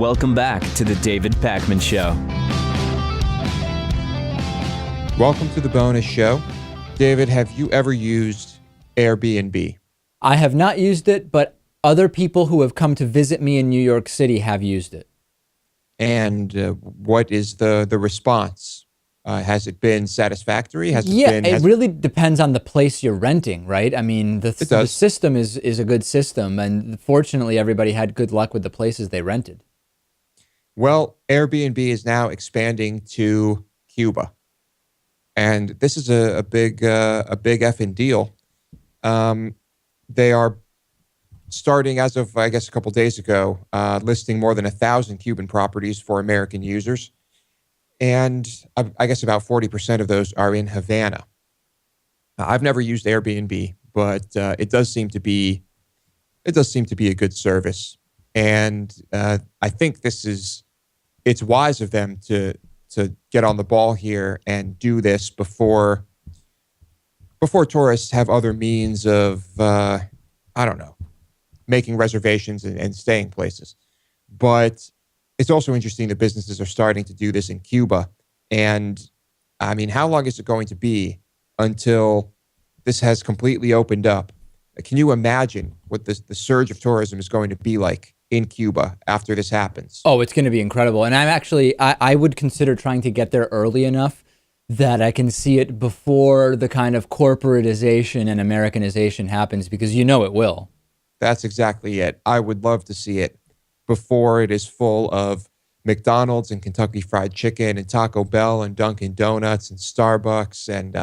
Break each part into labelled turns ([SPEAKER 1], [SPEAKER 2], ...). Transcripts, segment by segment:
[SPEAKER 1] Welcome back to the David Pakman Show.
[SPEAKER 2] Welcome to the bonus show. David, have you ever used Airbnb?
[SPEAKER 3] I have not used it, but other people who have come to visit me in New York City have used it.
[SPEAKER 2] And what is the response? Has it been satisfactory?
[SPEAKER 3] It really depends on the place you're renting, right? I mean, the system is a good system, and fortunately, everybody had good luck with the places they rented.
[SPEAKER 2] Well, Airbnb is now expanding to Cuba, and this is a big effing deal. They are starting as of, I guess, a couple days ago, listing more than 1,000 Cuban properties for American users. And I guess about 40% of those are in Havana. I've never used Airbnb, but it does seem to be a good service. And I think it's wise of them to get on the ball here and do this before tourists have other means of, making reservations and staying places. But it's also interesting that businesses are starting to do this in Cuba. And I mean, how long is it going to be until this has completely opened up? Can you imagine what the surge of tourism is going to be like in Cuba after this happens?
[SPEAKER 3] Oh, it's going to be incredible. And I would consider trying to get there early enough that I can see it before the kind of corporatization and Americanization happens, because you know it will.
[SPEAKER 2] That's exactly it. I would love to see it before it is full of McDonald's and Kentucky Fried Chicken and Taco Bell and Dunkin' Donuts and Starbucks and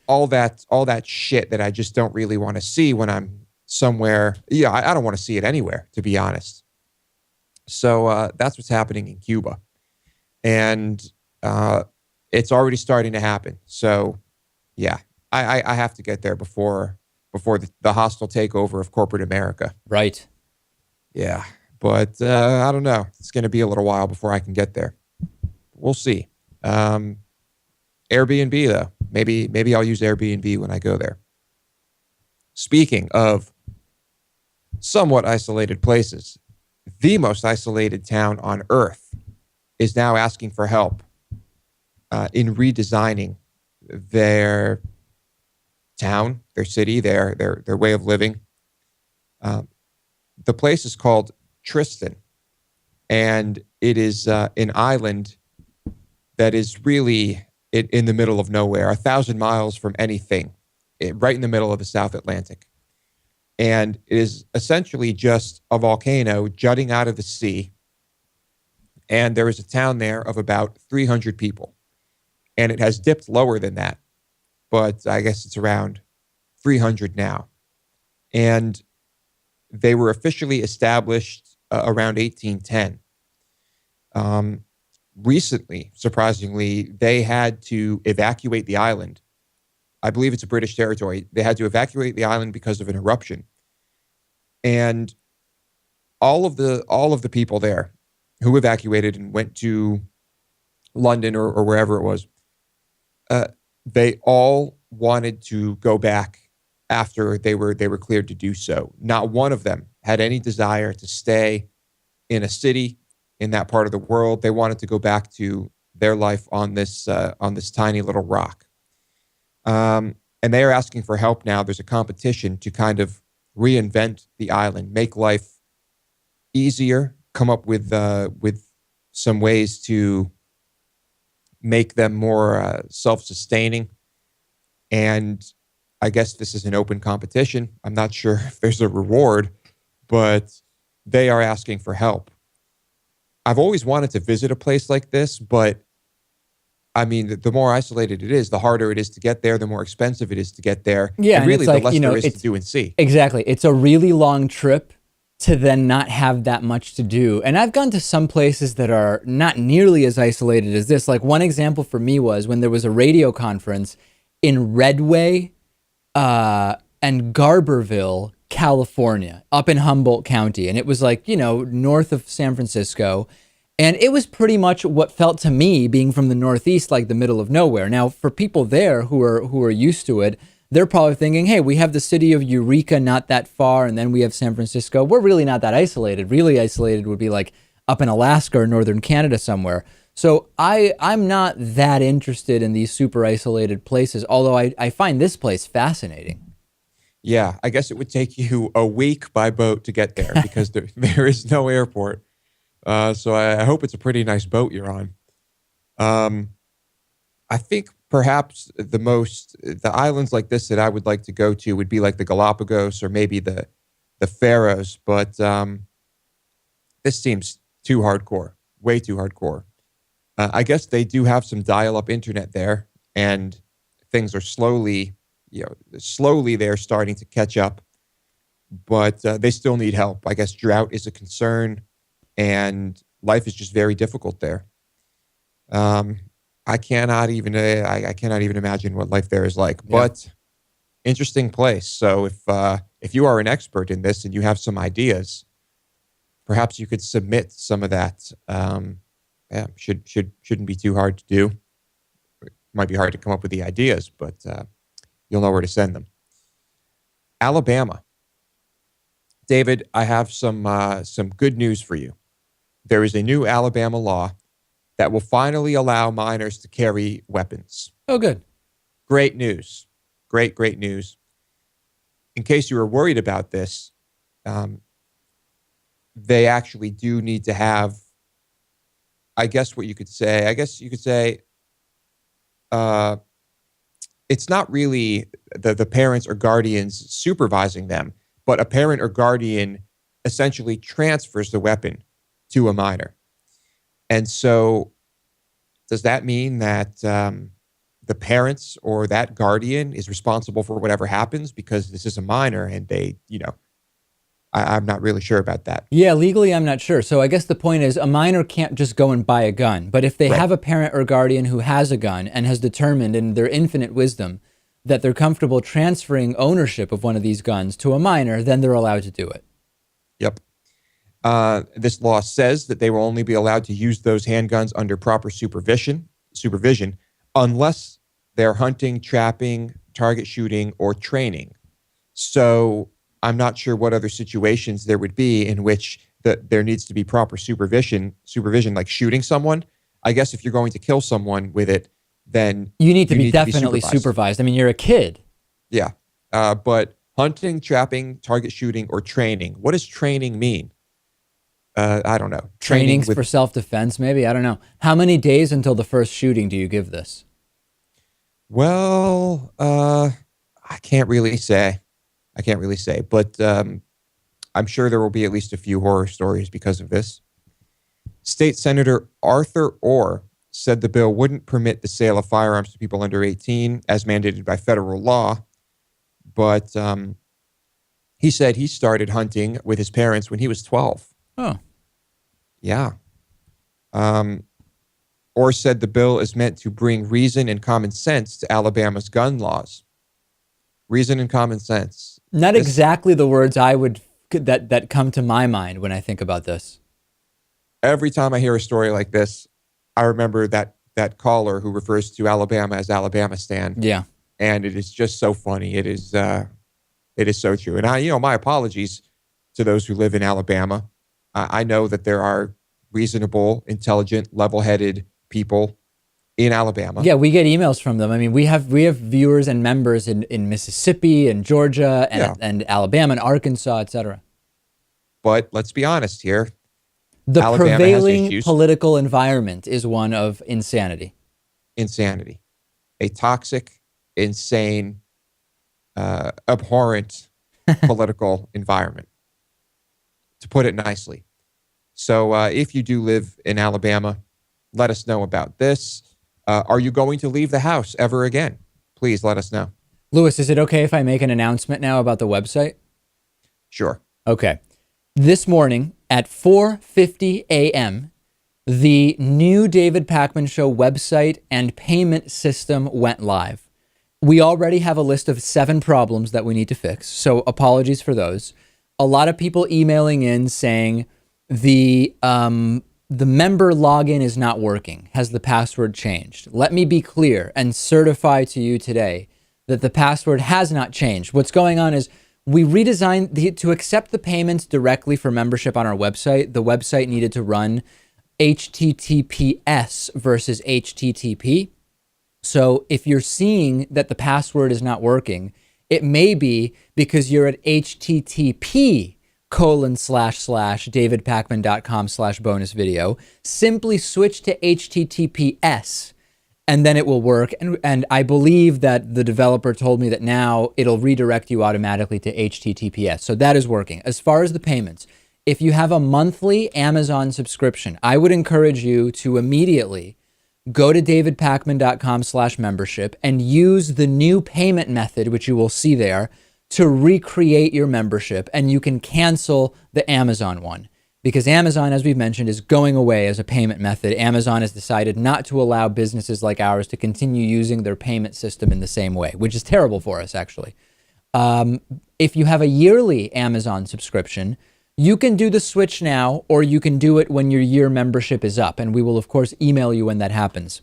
[SPEAKER 2] all that shit that I just don't really want to see when I'm somewhere. Yeah, I don't want to see it anywhere, to be honest. So that's what's happening in Cuba, and it's already starting to happen. So yeah, I have to get there before the hostile takeover of corporate America.
[SPEAKER 3] Right.
[SPEAKER 2] Yeah, but I don't know. It's going to be a little while before I can get there. We'll see. Airbnb, though. Maybe I'll use Airbnb when I go there. Speaking of somewhat isolated places, the most isolated town on Earth is now asking for help in redesigning their town, their city, their way of living. The place is called Tristan, and it is an island that is really in the middle of nowhere, 1,000 miles from anything, right in the middle of the South Atlantic. And it is essentially just a volcano jutting out of the sea. And there is a town there of about 300 people. And it has dipped lower than that, but I guess it's around 300 now. And they were officially established around 1810. Recently, surprisingly, they had to evacuate the island. I believe it's a British territory. They had to evacuate the island because of an eruption. And all of the people there who evacuated and went to London or wherever it was, they all wanted to go back after they were cleared to do so. Not one of them had any desire to stay in a city in that part of the world. They wanted to go back to their life on this tiny little rock. And they are asking for help now. There's a competition to kind of reinvent the island, make life easier, come up with some ways to make them more self-sustaining. And I guess this is an open competition. I'm not sure if there's a reward, but they are asking for help. I've always wanted to visit a place like this, but I mean, the more isolated it is, the harder it is to get there, the more expensive it is to get there.
[SPEAKER 3] Yeah,
[SPEAKER 2] and really,
[SPEAKER 3] it's like,
[SPEAKER 2] the less there is to do and see.
[SPEAKER 3] Exactly. It's a really long trip to then not have that much to do. And I've gone to some places that are not nearly as isolated as this. Like one example for me was when there was a radio conference in Redway and Garberville, California, up in Humboldt County. And it was like, north of San Francisco. And it was pretty much what felt to me, being from the Northeast, like the middle of nowhere. Now, for people there who are used to it, they're probably thinking, hey, we have the city of Eureka not that far, and then we have San Francisco. We're really not that isolated. Really isolated would be like up in Alaska or northern Canada somewhere. So I'm not that interested in these super isolated places, although I find this place fascinating.
[SPEAKER 2] Yeah, I guess it would take you a week by boat to get there because there is no airport. So I hope it's a pretty nice boat you're on. I think perhaps the islands like this that I would like to go to would be like the Galapagos or maybe the Faroes, but this seems too hardcore, way too hardcore. I guess they do have some dial-up internet there, and things are slowly they're starting to catch up, but they still need help. I guess drought is a concern, and life is just very difficult there. I cannot even imagine what life there is like. Yeah. But interesting place. So if you are an expert in this and you have some ideas, perhaps you could submit some of that. Shouldn't be too hard to do. It might be hard to come up with the ideas, but you'll know where to send them. Alabama. David, I have some good news for you. There is a new Alabama law that will finally allow minors to carry weapons.
[SPEAKER 3] Oh, good.
[SPEAKER 2] Great news. Great news. In case you were worried about this, they actually do need to have, I guess you could say, it's not really the parents or guardians supervising them, but a parent or guardian essentially transfers the weapon to a minor. And so does that mean that the parents or that guardian is responsible for whatever happens because this is a minor and they, I'm not really sure about that.
[SPEAKER 3] Yeah, legally, I'm not sure. So I guess the point is a minor can't just go and buy a gun. But if they have a parent or guardian who has a gun and has determined in their infinite wisdom that they're comfortable transferring ownership of one of these guns to a minor, then they're allowed to do it.
[SPEAKER 2] Yep. This law says that they will only be allowed to use those handguns under proper supervision, unless they're hunting, trapping, target shooting, or training. So I'm not sure what other situations there would be in which there needs to be proper supervision, like shooting someone. I guess if you're going to kill someone with it, then
[SPEAKER 3] you need to be definitely supervised. I mean, you're a kid.
[SPEAKER 2] Yeah. But hunting, trapping, target shooting, or training. What does training mean? I don't know.
[SPEAKER 3] Training for self-defense, maybe. I don't know. How many days until the first shooting do you give this?
[SPEAKER 2] Well, I can't really say. But I'm sure there will be at least a few horror stories because of this. State Senator Arthur Orr said the bill wouldn't permit the sale of firearms to people under 18 as mandated by federal law. But he said he started hunting with his parents when he was 12.
[SPEAKER 3] Oh.
[SPEAKER 2] Yeah. Orr said the bill is meant to bring reason and common sense to Alabama's gun laws. Reason and common sense.
[SPEAKER 3] Not exactly the words I would that come to my mind when I think about this.
[SPEAKER 2] Every time I hear a story like this, I remember that caller who refers to Alabama as Alabamistan.
[SPEAKER 3] Yeah.
[SPEAKER 2] And it is just so funny. It is so true. And my apologies to those who live in Alabama. I know that there are reasonable, intelligent, level-headed people in Alabama.
[SPEAKER 3] Yeah, we get emails from them. I mean, we have viewers and members in Mississippi and Georgia and Alabama and Arkansas, etc.
[SPEAKER 2] But let's be honest here.
[SPEAKER 3] The
[SPEAKER 2] Alabama
[SPEAKER 3] prevailing political environment is one of insanity.
[SPEAKER 2] Insanity. A toxic, insane, abhorrent political environment, to put it nicely. So if you do live in Alabama, let us know about this. Are you going to leave the house ever again? Please let us know.
[SPEAKER 3] Louis, is it okay if I make an announcement now about the website?
[SPEAKER 2] Sure.
[SPEAKER 3] Okay. This morning at 4:50 a.m., the new David Pakman Show website and payment system went live. We already have a list of 7 problems that we need to fix, so apologies for those. A lot of people emailing in saying the member login is not working. Has the password changed? Let me be clear and certify to you today that the password has not changed. What's going on is we redesigned to accept the payments directly for membership on our website. The website needed to run HTTPS versus HTTP. So if you're seeing that the password is not working, it may be because you're at http://davidpakman.com/bonus video. Simply switch to HTTPS and then it will work. And I believe that the developer told me that now it'll redirect you automatically to HTTPS. So that is working. As far as the payments, if you have a monthly Amazon subscription, I would encourage you to immediately go to davidpakman.com/membership and use the new payment method, which you will see there, to recreate your membership, and you can cancel the Amazon one. Because Amazon, as we've mentioned, is going away as a payment method. Amazon has decided not to allow businesses like ours to continue using their payment system in the same way, which is terrible for us, actually. If you have a yearly Amazon subscription, you can do the switch now, or you can do it when your year membership is up, and we will, of course, email you when that happens.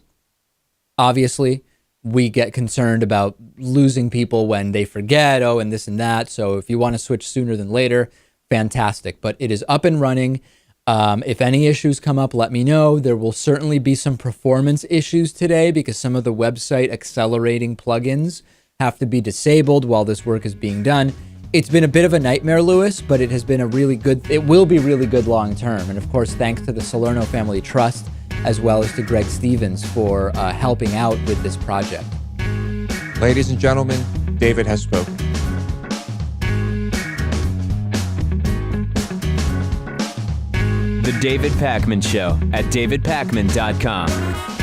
[SPEAKER 3] Obviously, we get concerned about losing people when they forget, and this and that. So if you want to switch sooner than later, fantastic. But it is up and running. If any issues come up, let me know. There will certainly be some performance issues today because some of the website accelerating plugins have to be disabled while this work is being done. It's been a bit of a nightmare, Lewis, but it has been it will be really good long term. And of course, thanks to the Salerno Family Trust, as well as to Greg Stevens for helping out with this project.
[SPEAKER 2] Ladies and gentlemen, David has spoken.
[SPEAKER 1] The David Pakman Show at davidpakman.com.